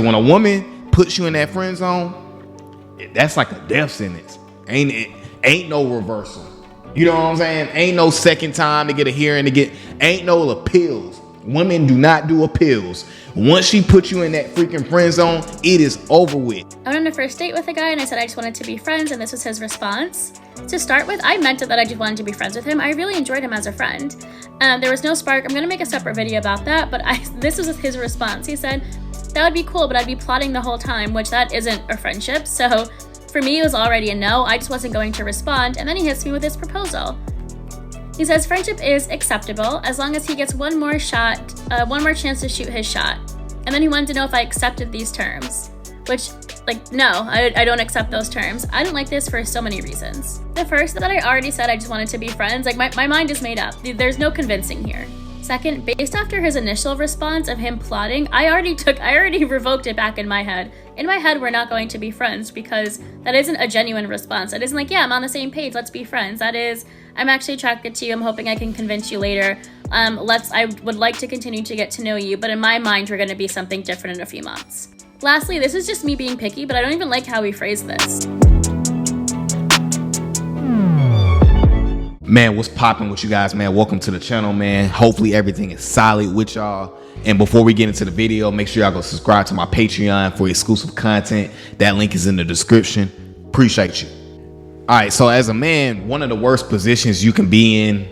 When a woman puts you in that friend zone, that's like a death sentence. Ain't no reversal. You know what I'm saying? Ain't no second time to get a hearing ain't no appeals. Women do not do appeals. Once she puts you in that freaking friend zone, it is over with. I went on a first date with a guy and I said I just wanted to be friends, and this was his response. To start with, I meant it that I just wanted to be friends with him. I really enjoyed him as a friend. There was no spark. I'm gonna make a separate video about that, but this was his response. He said, that would be cool, but I'd be plotting the whole time, which that isn't a friendship. So for me, it was already a no. I just wasn't going to respond, and then he hits me with this proposal. He says friendship is acceptable as long as he gets one more chance to shoot his shot. And then he wanted to know if I accepted these terms, which, no, I don't accept those terms. I don't like this for so many reasons. The first, that I already said I just wanted to be friends. My mind is made up. There's no convincing here. Second, based after his initial response of him plotting, I already revoked it back in my head. In my head, we're not going to be friends, because that isn't a genuine response. It isn't like, yeah, I'm on the same page, let's be friends. That is, I'm actually attracted to you, I'm hoping I can convince you later. I would like to continue to get to know you, but in my mind, we're gonna be something different in a few months. Lastly, this is just me being picky, but I don't even like how he phrased this. Man, what's popping with you guys, man? Welcome to the channel, man. Hopefully everything is solid with y'all. And before we get into the video, make sure y'all go subscribe to my Patreon for exclusive content. That link is in the description. Appreciate you. All right, so as a man, one of the worst positions you can be in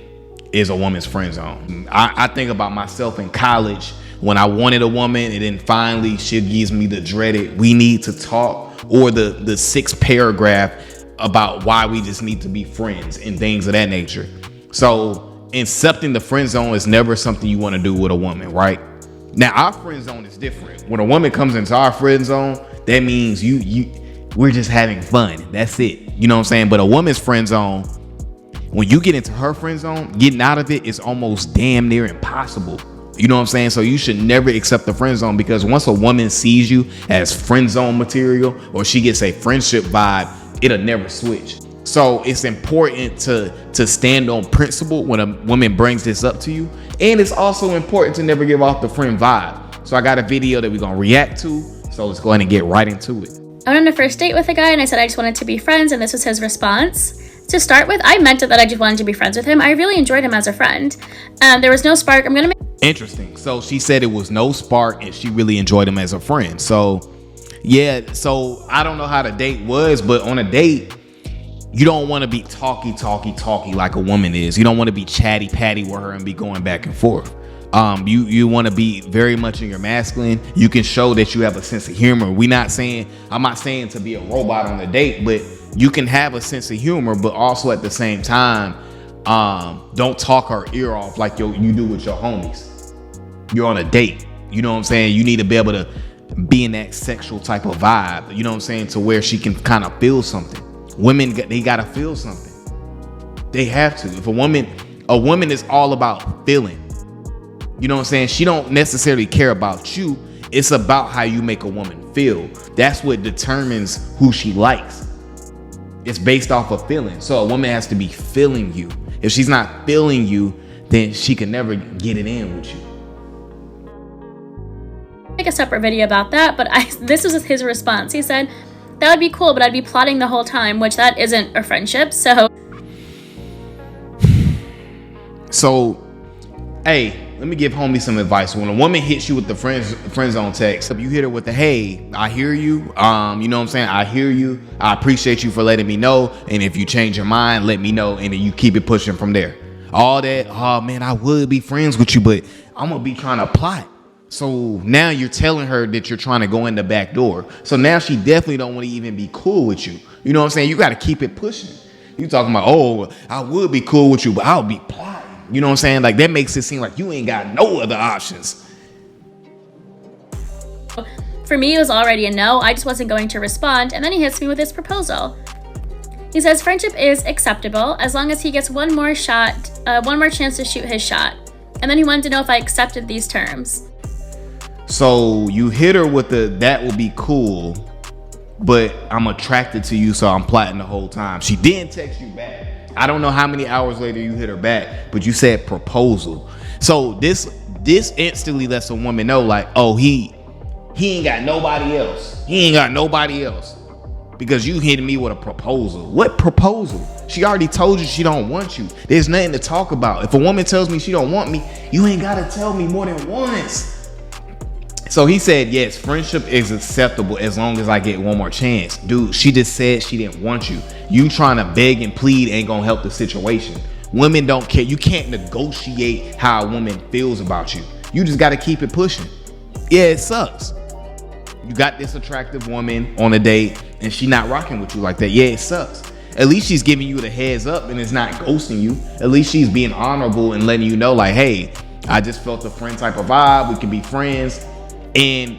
is a woman's friend zone. I think about myself in college when I wanted a woman, and then finally she gives me the dreaded "we need to talk" or the 6 paragraph about why we just need to be friends and things of that nature. So accepting the friend zone is never something you want to do with a woman, right? Now our friend zone is different. When a woman comes into our friend zone, that means we're just having fun. That's it. You know what I'm saying? But a woman's friend zone, when you get into her friend zone, getting out of it is almost damn near impossible. You know what I'm saying? So you should never accept the friend zone, because once a woman sees you as friend zone material, or she gets a friendship vibe, it'll never switch. So it's important to stand on principle when a woman brings this up to you. And it's also important to never give off the friend vibe. So I got a video that we're gonna react to. So let's go ahead and get right into it. I went on a first date with a guy and I said I just wanted to be friends, and this was his response. To start with, I meant it that I just wanted to be friends with him. I really enjoyed him as a friend. There was no spark. Interesting. So she said it was no spark and she really enjoyed him as a friend. So yeah, so I don't know how the date was, but on a date, you don't want to be talky like a woman is. You don't want to be chatty patty with her and be going back and forth. You want to be very much in your masculine. You can show that you have a sense of humor. I'm not saying to be a robot on a date, but you can have a sense of humor, but also at the same time, don't talk her ear off like you do with your homies. You're on a date. You know what I'm saying? You need to be able to be in that sexual type of vibe, you know what I'm saying, to where she can kind of feel something. Women, they gotta feel something. They have to. If a woman is all about feeling, you know what I'm saying, she don't necessarily care about you. It's about how you make a woman feel. That's what determines who she likes. It's based off of feeling. So a woman has to be feeling you. If she's not feeling you, then she can never get it in with you. Make a separate video about that, but this was his response. He said, that would be cool, but I'd be plotting the whole time, which that isn't a friendship. So hey, let me give homie some advice. When a woman hits you with the friend zone text, if you hit her with the "hey, I hear you, you know what I'm saying, I hear you, I appreciate you for letting me know, and if you change your mind, let me know," and then you keep it pushing from there. All that, oh man, I would be friends with you, but I'm gonna be trying to plot. So now you're telling her that you're trying to go in the back door. So now she definitely don't want to even be cool with you. You know what I'm saying? You got to keep it pushing. You talking about, oh, I would be cool with you, but I'll be plotting. You know what I'm saying? Like, that makes it seem like you ain't got no other options. For me, it was already a no. I just wasn't going to respond, and then he hits me with this proposal. He says friendship is acceptable as long as he gets one more chance to shoot his shot. And then he wanted to know if I accepted these terms. So you hit her with that would be cool, but I'm attracted to you, so I'm plotting the whole time. She didn't text you back. I don't know how many hours later you hit her back, but you said proposal. So this instantly lets a woman know, like, oh, he He ain't got nobody else. He ain't got nobody else. Because you hitting me with a proposal. What proposal? She already told you she don't want you. There's nothing to talk about. If a woman tells me she don't want me, you ain't gotta tell me more than once. So he said, yes, friendship is acceptable as long as I get one more chance. Dude, she just said she didn't want you. You trying to beg and plead ain't gonna help the situation. Women don't care. You can't negotiate how a woman feels about you. You just gotta keep it pushing. Yeah, it sucks. You got this attractive woman on a date and she not rocking with you like that. Yeah, it sucks. At least she's giving you the heads up and it's not ghosting you. At least she's being honorable and letting you know like, hey, I just felt a friend type of vibe. We can be friends. And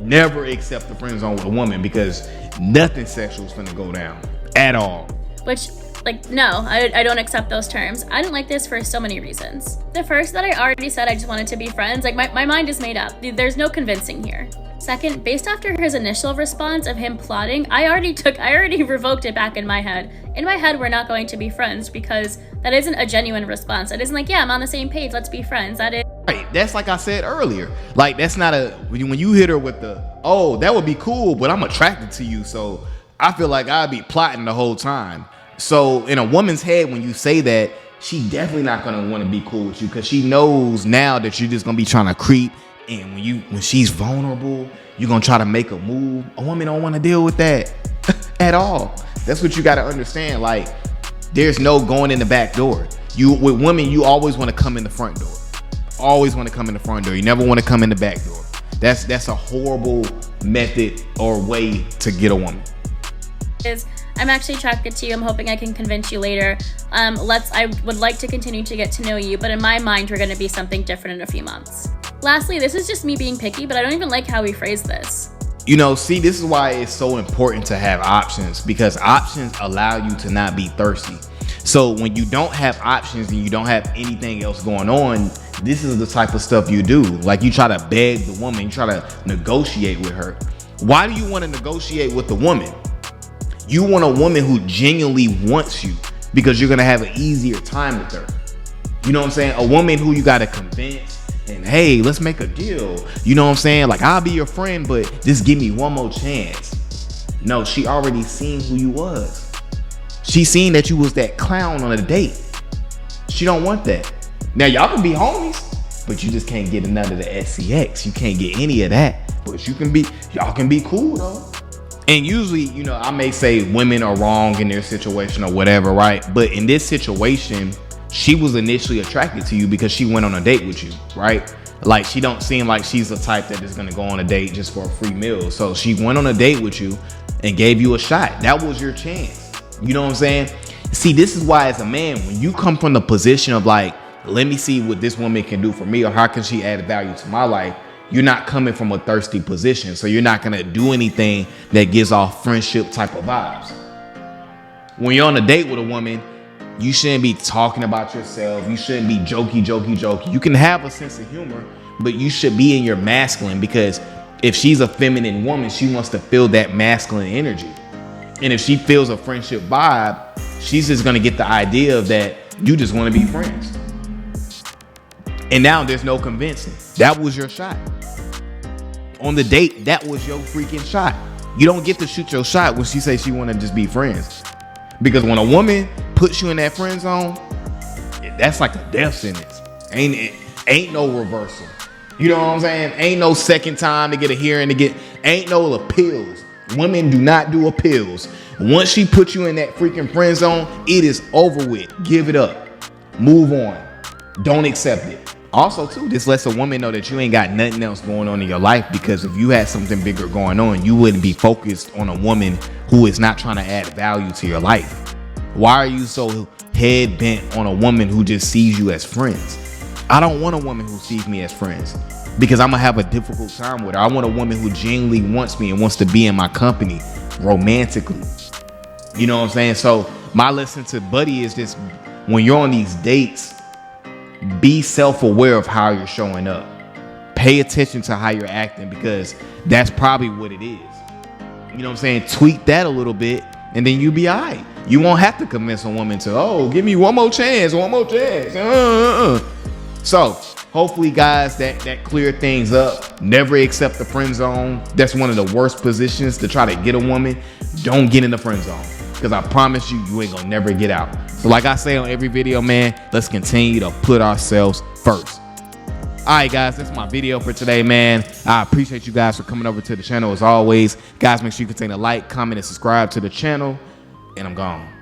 never accept the friend zone with a woman because nothing sexual is finna go down at all. Which, like, no, I don't accept those terms. I didn't like this for so many reasons. The first, that I already said I just wanted to be friends. Like, my mind is made up. There's no convincing here. Second, based after his initial response of him plotting, I already revoked it back in my head. In my head, we're not going to be friends because that isn't a genuine response. It isn't like, yeah, I'm on the same page, let's be friends. That is right. That's like I said earlier. Like, that's not when you hit her with the, oh, that would be cool, but I'm attracted to you, so I feel like I'd be plotting the whole time. So in a woman's head, when you say that, she definitely not gonna want to be cool with you because she knows now that you're just gonna be trying to creep. And when she's vulnerable, you're gonna try to make a move. A woman don't want to deal with that at all. That's what you got to understand. Like, there's no going in the back door. With women, you always want to come in the front door. Always want to come in the front door. You never want to come in the back door. That's a horrible method or way to get a woman. I'm actually attracted to you. I'm hoping I can convince you later. I would like to continue to get to know you, but in my mind, we're going to be something different in a few months. Lastly, this is just me being picky, but I don't even like how he phrased this. You know, see, this is why it's so important to have options, because options allow you to not be thirsty. So when you don't have options and you don't have anything else going on, this is the type of stuff you do. Like, you try to beg the woman, you try to negotiate with her. Why do you want to negotiate with the woman? You want a woman who genuinely wants you because you're going to have an easier time with her. You know what I'm saying? A woman who you got to convince and, hey, let's make a deal. You know what I'm saying? Like, I'll be your friend, but just give me one more chance. No, she already seen who you was. She seen that you was that clown on a date. She don't want that. Now, y'all can be homies, but you just can't get none of the SCX. You can't get any of that. But y'all can be cool though. And usually, you know, I may say women are wrong in their situation or whatever, right? But in this situation, she was initially attracted to you because she went on a date with you, right? Like, she don't seem like she's the type that is gonna go on a date just for a free meal. So she went on a date with you and gave you a shot. That was your chance. You know what I'm saying? See, this is why as a man, when you come from the position of like, let me see what this woman can do for me or how can she add value to my life, you're not coming from a thirsty position. So you're not gonna do anything that gives off friendship type of vibes. When you're on a date with a woman, you shouldn't be talking about yourself. You shouldn't be jokey. You can have a sense of humor, but you should be in your masculine, because if she's a feminine woman, she wants to feel that masculine energy. And if she feels a friendship vibe, she's just gonna get the idea of that you just want to be friends. And now there's no convincing. That was your shot. On the date, that was your freaking shot. You don't get to shoot your shot when she says she want to just be friends. Because when a woman puts you in that friend zone, that's like a death sentence. Ain't no reversal. You know what I'm saying? Ain't no second time to get a hearing, ain't no appeals. Women do not do appeals. Once she puts you in that freaking friend zone, it is over with. Give it up. Move on. Don't accept it. Also, too, this lets a woman know that you ain't got nothing else going on in your life, because if you had something bigger going on, you wouldn't be focused on a woman who is not trying to add value to your life. Why are you so head bent on a woman who just sees you as friends? I don't want a woman who sees me as friends, because I'm gonna have a difficult time with her. I want a woman who genuinely wants me and wants to be in my company romantically. You know what I'm saying? So my lesson to Buddy is just, when you're on these dates, be self-aware of how you're showing up. Pay attention to how you're acting, because that's probably what it is. You know what I'm saying? Tweak that a little bit and then you be all right. You won't have to convince a woman to, oh, give me one more chance. So hopefully, guys, that clear things up. Never accept the friend zone. That's one of the worst positions to try to get a woman. Don't get in the friend zone, because I promise you, you ain't gonna never get out. So like I say on every video, man, let's continue to put ourselves first. All right, guys, that's my video for today, man. I appreciate you guys for coming over to the channel as always. Guys, make sure you continue to like, comment, and subscribe to the channel. And I'm gone.